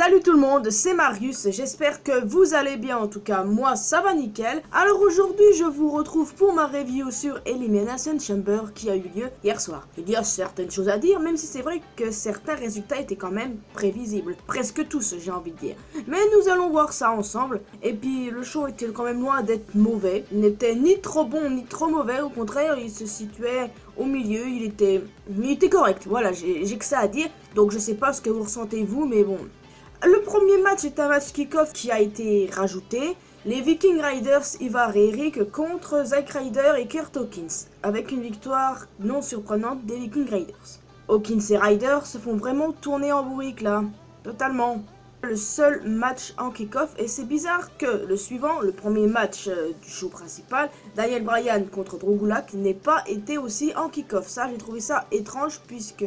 Salut tout le monde, c'est Marius, j'espère que vous allez bien, en tout cas moi ça va nickel. Alors aujourd'hui je vous retrouve pour ma review sur Elimination Chamber qui a eu lieu hier soir. Il y a certaines choses à dire, même si c'est vrai que certains résultats étaient quand même prévisibles. Presque tous j'ai envie de dire. Mais nous allons voir ça ensemble, et puis le show était quand même loin d'être mauvais. Il n'était ni trop bon ni trop mauvais, au contraire il se situait au milieu, il était correct, voilà j'ai que ça à dire. Donc je sais pas ce que vous ressentez vous, mais bon. Le premier match est un match kick-off qui a été rajouté. Les Viking Riders, Ivar et Eric contre Zack Ryder et Kurt Hawkins, avec une victoire non surprenante des Viking Riders. Hawkins et Ryder se font vraiment tourner en bourrique là, totalement. Le seul match en kick-off, et c'est bizarre que le suivant, le premier match du show principal, Daniel Bryan contre Drew Gulak, n'ait pas été aussi en kick-off. Ça, j'ai trouvé ça étrange puisque,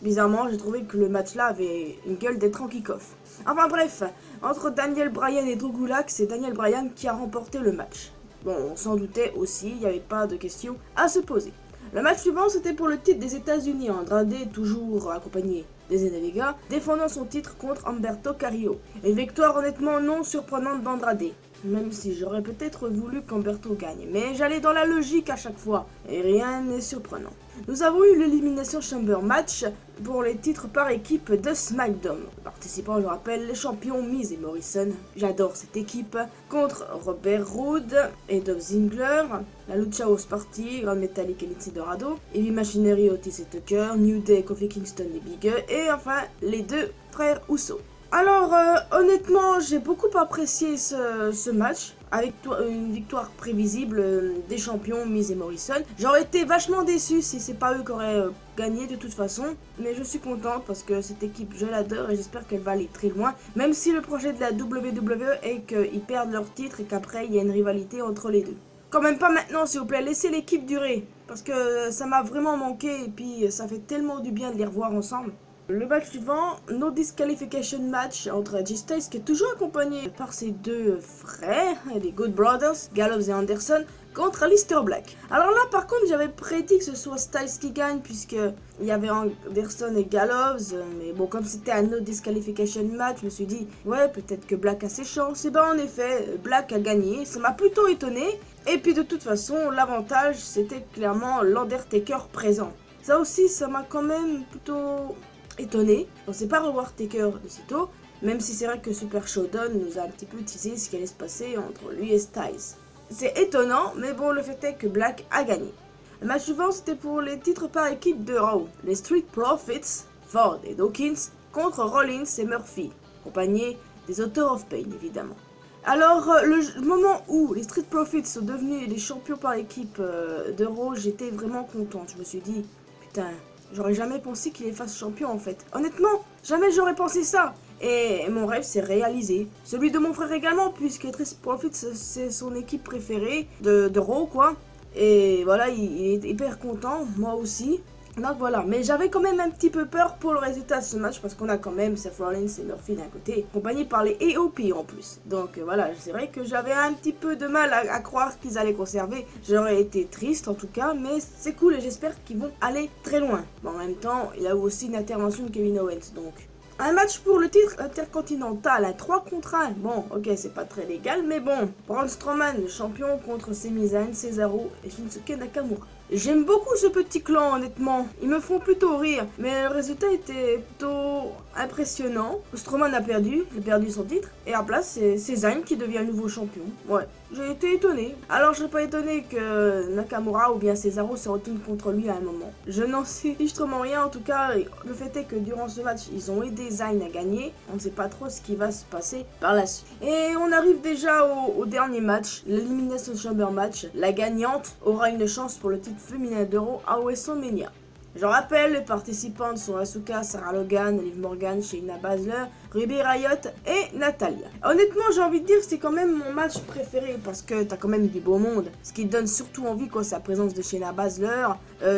bizarrement, j'ai trouvé que le match là avait une gueule d'être en kick-off. Enfin bref, entre Daniel Bryan et Drew Gulak, c'est Daniel Bryan qui a remporté le match. Bon, on s'en doutait aussi, il n'y avait pas de question à se poser. Le match suivant, c'était pour le titre des États-Unis. Andrade, toujours accompagné des Zelina Vega, défendant son titre contre Humberto Carrillo. Une victoire honnêtement non surprenante d'Andrade, même si j'aurais peut-être voulu qu'Humberto gagne. Mais j'allais dans la logique à chaque fois, et rien n'est surprenant. Nous avons eu l'Elimination Chamber match pour les titres par équipe de SmackDown. Participants, je rappelle, les champions Miz et Morrison, j'adore cette équipe, contre Robert Roode et Dolph Ziggler, la Lucha House Party, Grand Metalik et Lince Dorado, Heavy Machinery, Otis et Tucker, New Day, Kofi Kingston et Big E, et enfin les deux frères Uso. Alors honnêtement j'ai beaucoup apprécié ce match avec une victoire prévisible des champions Miz et Morrison. J'aurais été vachement déçu si c'est pas eux qui auraient gagné de toute façon, mais je suis contente parce que cette équipe je l'adore et j'espère qu'elle va aller très loin, même si le projet de la WWE est qu'ils perdent leur titre et qu'après il y a une rivalité entre les deux. Quand même pas maintenant s'il vous plaît, laissez l'équipe durer parce que ça m'a vraiment manqué et puis ça fait tellement du bien de les revoir ensemble. Le match suivant, no disqualification match entre AJ Styles qui est toujours accompagné par ses deux frères, les Good Brothers, Gallows et Anderson, contre Aleister Black. Alors là par contre j'avais prédit que ce soit Styles qui gagne puisque il y avait Anderson et Gallows, mais bon comme c'était un no disqualification match, je me suis dit ouais peut-être que Black a ses chances, et ben en effet Black a gagné, ça m'a plutôt étonné, et puis de toute façon l'avantage c'était clairement l'Undertaker présent. Ça aussi ça m'a quand même plutôt étonné. On ne sait pas revoir Taker de sitôt, même si c'est vrai que Super Showdown nous a un petit peu teasé ce qui allait se passer entre lui et Styles. C'est étonnant, mais bon, le fait est que Black a gagné. Le match suivant, c'était pour les titres par équipe de Raw. Les Street Profits, Ford et Dawkins, contre Rollins et Murphy, accompagnés des Authors of Pain, évidemment. Alors, le moment où les Street Profits sont devenus les champions par équipe de Raw, j'étais vraiment contente. Je me suis dit, putain, j'aurais jamais pensé qu'il est face champion en fait. Honnêtement, jamais j'aurais pensé ça. Et mon rêve s'est réalisé. Celui de mon frère également, puisque Street Profits c'est son équipe préférée de Raw quoi. Et voilà, il est hyper content, moi aussi. Donc voilà, mais j'avais quand même un petit peu peur pour le résultat de ce match parce qu'on a quand même Seth Rollins et Murphy d'un côté, accompagnés par les AOP en plus. Donc voilà, c'est vrai que j'avais un petit peu de mal à croire qu'ils allaient conserver. J'aurais été triste en tout cas, mais c'est cool et j'espère qu'ils vont aller très loin. Bon, en même temps, il y a aussi une intervention de Kevin Owens, donc... Un match pour le titre intercontinental à 3 contre 1. Bon, ok, c'est pas très légal, mais bon. Braun Strowman, le champion, contre Sami Zayn, Cesaro et Shinsuke Nakamura. J'aime beaucoup ce petit clan, honnêtement. Ils me font plutôt rire, mais le résultat était plutôt impressionnant. Strowman a perdu son titre, et à place, c'est Zayn qui devient le nouveau champion. Ouais, j'ai été étonné. Alors, je serais pas étonné que Nakamura ou bien Cesaro se retournent contre lui à un moment. Je n'en sais justement rien, en tout cas, le fait est que durant ce match, ils ont aidé Zayn à gagner. On ne sait pas trop ce qui va se passer par la suite. Et on arrive déjà au dernier match, l'Elimination Chamber match. La gagnante aura une chance pour le titre féminin de Raw à WrestleMania. Je rappelle, les participantes sont Asuka, Sarah Logan, Liv Morgan, Shayna Baszler, Ruby Riott et Natalya. Honnêtement, j'ai envie de dire que c'est quand même mon match préféré parce que t'as quand même du beau monde. Ce qui donne surtout envie, quoi, c'est la présence de Shayna Baszler,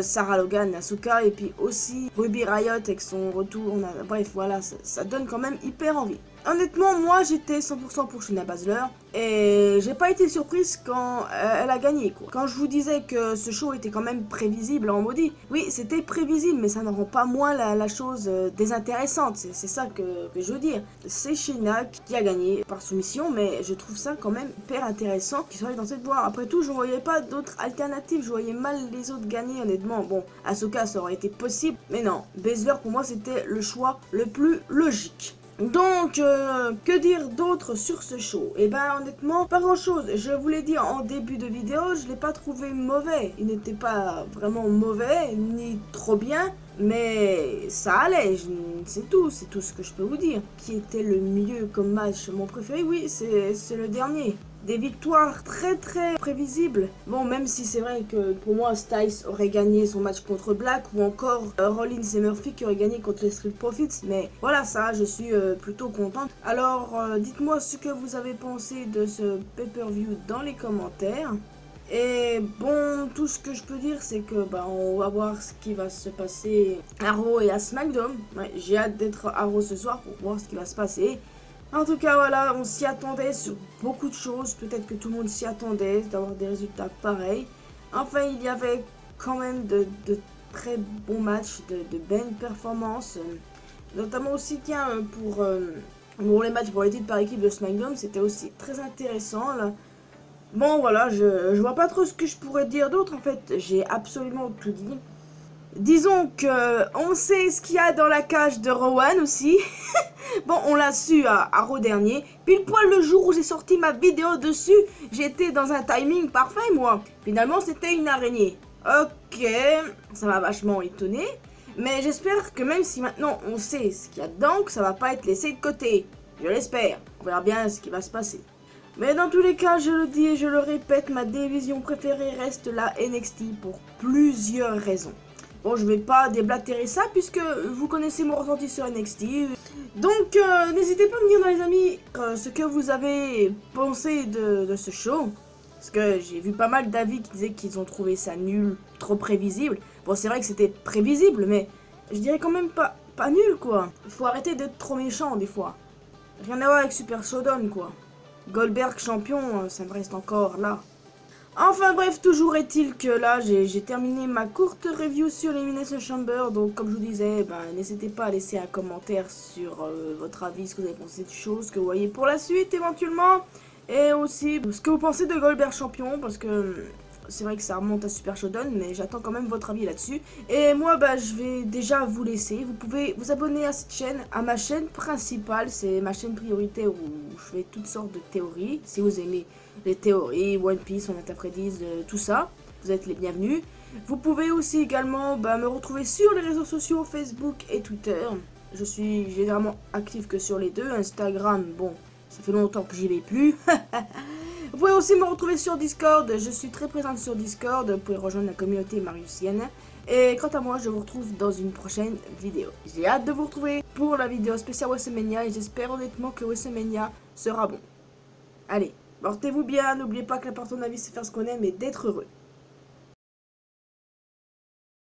Sarah Logan, Asuka, et puis aussi Ruby Riott avec son retour. Bref, voilà, ça donne quand même hyper envie. Honnêtement, moi j'étais 100% pour Shayna Baszler et j'ai pas été surprise quand elle a gagné quoi. Quand je vous disais que ce show était quand même prévisible en maudit, oui c'était prévisible mais ça ne rend pas moins la chose désintéressante, c'est ça que je veux dire. C'est Shayna qui a gagné par soumission mais je trouve ça quand même hyper intéressant qu'il soit dans cette voie. Après tout je voyais pas d'autres alternatives, je voyais mal les autres gagner honnêtement. Bon, Asuka ça aurait été possible mais non, Baszler pour moi c'était le choix le plus logique. Donc, que dire d'autre sur ce show? Eh ben, honnêtement, pas grand chose. Je vous l'ai dit en début de vidéo, je l'ai pas trouvé mauvais. Il n'était pas vraiment mauvais, ni trop bien, mais ça allait. C'est tout ce que je peux vous dire. Qui était le mieux comme match? Mon préféré, oui, c'est le dernier. Des victoires très prévisibles. Bon, même si c'est vrai que pour moi, Styles aurait gagné son match contre Black ou encore Rollins et Murphy qui auraient gagné contre les Street Profits. Mais voilà, ça, je suis plutôt contente. Alors, dites-moi ce que vous avez pensé de ce pay-per-view dans les commentaires. Et bon, tout ce que je peux dire, c'est que on va voir ce qui va se passer à Raw et à SmackDown. Ouais, j'ai hâte d'être à Raw ce soir pour voir ce qui va se passer. En tout cas, voilà, on s'y attendait sur beaucoup de choses. Peut-être que tout le monde s'y attendait d'avoir des résultats pareils. Enfin, il y avait quand même de très bons matchs, de belles performances. Notamment aussi, tiens, pour les matchs pour les titres par équipe de SmackDown, c'était aussi très intéressant. Là. Bon, voilà, je vois pas trop ce que je pourrais dire d'autre. En fait, j'ai absolument tout dit. Disons que on sait ce qu'il y a dans la cage de Rowan aussi. Bon, on l'a su à Raw dernier. Pile poil le jour où j'ai sorti ma vidéo dessus, j'étais dans un timing parfait, moi. Finalement, c'était une araignée. Ok, ça m'a vachement étonné. Mais j'espère que même si maintenant on sait ce qu'il y a dedans, que ça va pas être laissé de côté. Je l'espère. On verra bien ce qui va se passer. Mais dans tous les cas, je le dis et je le répète, ma division préférée reste la NXT pour plusieurs raisons. Bon, je vais pas déblatérer ça puisque vous connaissez mon ressenti sur NXT. Donc, n'hésitez pas à me dire, les amis, ce que vous avez pensé de ce show. Parce que j'ai vu pas mal d'avis qui disaient qu'ils ont trouvé ça nul, trop prévisible. Bon, c'est vrai que c'était prévisible, mais je dirais quand même pas nul, quoi. Il faut arrêter d'être trop méchant, des fois. Rien à voir avec Super Showdown, quoi. Goldberg champion, ça me reste encore là. Enfin bref, toujours est-il que là, j'ai terminé ma courte review sur l'Elimination Chamber. Donc comme je vous disais, n'hésitez pas à laisser un commentaire sur votre avis, ce que vous avez pensé du show, ce que vous voyez pour la suite éventuellement. Et aussi ce que vous pensez de Goldberg champion, parce que c'est vrai que ça remonte à Super Showdown, mais j'attends quand même votre avis là-dessus. Et moi, je vais déjà vous laisser. Vous pouvez vous abonner à cette chaîne, à ma chaîne principale. C'est ma chaîne prioritaire où je fais toutes sortes de théories. Si vous aimez les théories, One Piece, On Interprétise, tout ça, vous êtes les bienvenus. Vous pouvez aussi également me retrouver sur les réseaux sociaux, Facebook et Twitter. Je suis généralement active que sur les deux. Instagram, bon, ça fait longtemps que j'y vais plus. Vous pouvez aussi me retrouver sur Discord, je suis très présente sur Discord, vous pouvez rejoindre la communauté Mariusienne. Et quant à moi, je vous retrouve dans une prochaine vidéo. J'ai hâte de vous retrouver pour la vidéo spéciale WrestleMania et j'espère honnêtement que WrestleMania sera bon. Allez, portez-vous bien, n'oubliez pas que l'important de la vie c'est faire ce qu'on aime et d'être heureux.